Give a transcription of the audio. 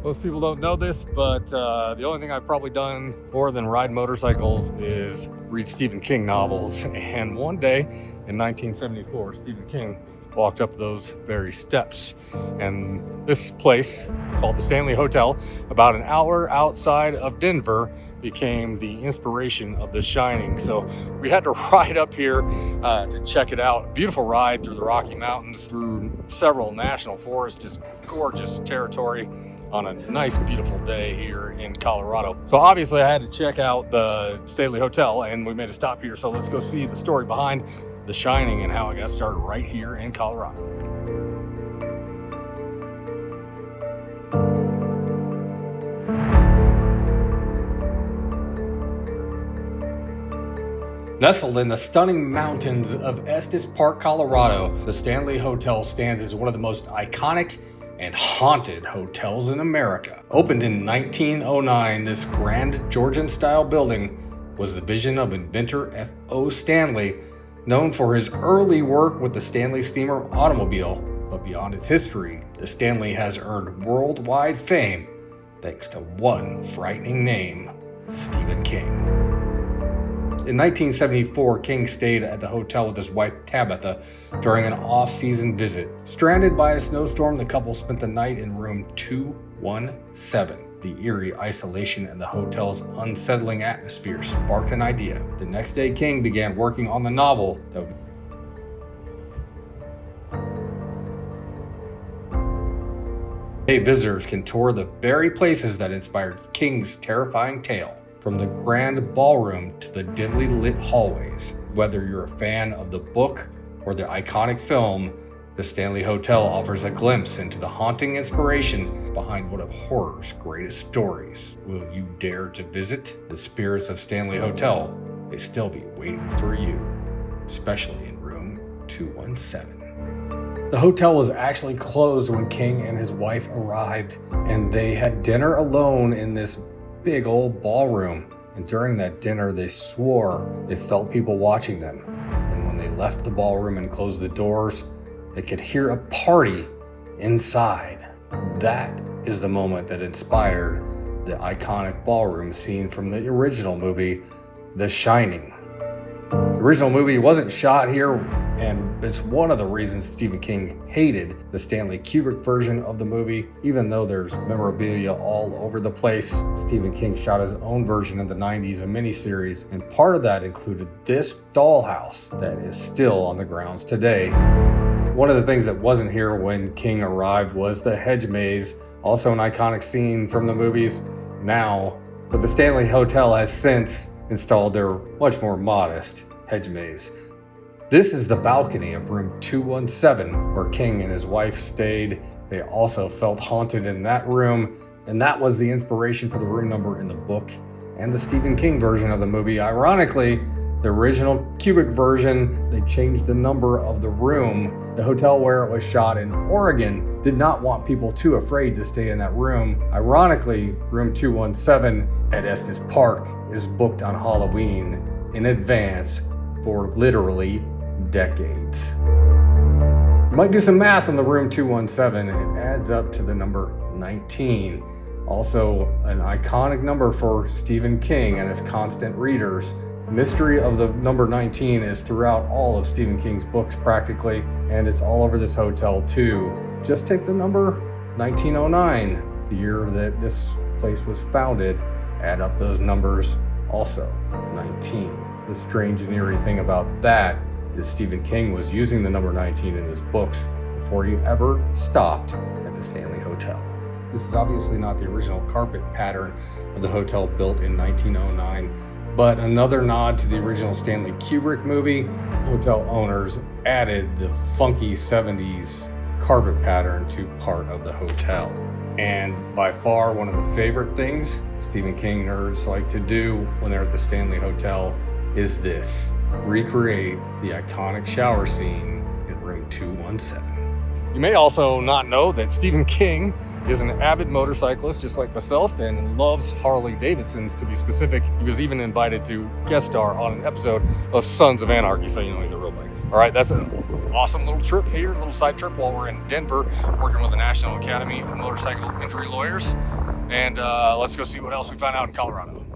Most people don't know this, but the only thing I've probably done more than ride motorcycles is read Stephen King novels. And one day in 1974, Stephen King walked up those very steps. And this place, called the Stanley Hotel, about an hour outside of Denver, became the inspiration of The Shining. So we had to ride up here to check it out. Beautiful ride through the Rocky Mountains, through several national forests, just gorgeous territory on a nice, beautiful day here in Colorado. So obviously I had to check out the Stanley Hotel, and we made a stop here. So let's go see the story behind The Shining and how it got started right here in Colorado. Nestled in the stunning mountains of Estes Park, Colorado, the Stanley Hotel stands as one of the most iconic and haunted hotels in America. Opened in 1909, this grand Georgian-style building was the vision of inventor F.O. Stanley, known for his early work with the Stanley Steamer automobile. But beyond its history, the Stanley has earned worldwide fame thanks to one frightening name, Stephen King. In 1974, King stayed at the hotel with his wife Tabitha during an off-season visit. Stranded by a snowstorm, the couple spent the night in room 217. The eerie isolation and the hotel's unsettling atmosphere sparked an idea. The next day, King began working on the novel that visitors can tour the very places that inspired King's terrifying tale. From the grand ballroom to the dimly lit hallways. Whether you're a fan of the book or the iconic film, the Stanley Hotel offers a glimpse into the haunting inspiration behind one of horror's greatest stories. Will you dare to visit? The spirits of Stanley Hotel may still be waiting for you, especially in room 217. The hotel was actually closed when King and his wife arrived, and they had dinner alone in this big old ballroom. And during that dinner, they swore they felt people watching them. And when they left the ballroom and closed the doors, they could hear a party inside. That is the moment that inspired the iconic ballroom scene from the original movie, The Shining. The original movie wasn't shot here, and it's one of the reasons Stephen King hated the Stanley Kubrick version of the movie. Even though there's memorabilia all over the place, Stephen King shot his own version in the 90s, a miniseries, and part of that included this dollhouse that is still on the grounds today. One of the things that wasn't here when King arrived was the hedge maze, also an iconic scene from the movies now, but the Stanley Hotel has since installed their much more modest hedge maze. This is the balcony of room 217 where King and his wife stayed. They also felt haunted in that room, and that was the inspiration for the room number in the book and the Stephen King version of the movie. Ironically, the original Kubrick version, they changed the number of the room. The hotel where it was shot in Oregon did not want people too afraid to stay in that room. Ironically, room 217 at Estes Park is booked on Halloween in advance for literally decades. You might do some math on the room 217, and it adds up to the number 19. Also an iconic number for Stephen King and his constant readers. The mystery of the number 19 is throughout all of Stephen King's books practically, and it's all over this hotel too. Just take the number 1909, the year that this place was founded, add up those numbers, also 19. The strange and eerie thing about that is Stephen King was using the number 19 in his books before he ever stopped at the Stanley Hotel. This is obviously not the original carpet pattern of the hotel built in 1909, but another nod to the original Stanley Kubrick movie. Hotel owners added the funky 70s carpet pattern to part of the hotel. And by far one of the favorite things Stephen King nerds like to do when they're at the Stanley Hotel is this: recreate the iconic shower scene in room 217. You may also not know that Stephen King is an avid motorcyclist just like myself and loves Harley Davidsons, to be specific. He was even invited to guest star on an episode of Sons of Anarchy, so you know he's a real bike. All right, that's an awesome little trip here, a little side trip while we're in Denver, working with the National Academy of Motorcycle Injury Lawyers. And let's go see what else we found out in Colorado.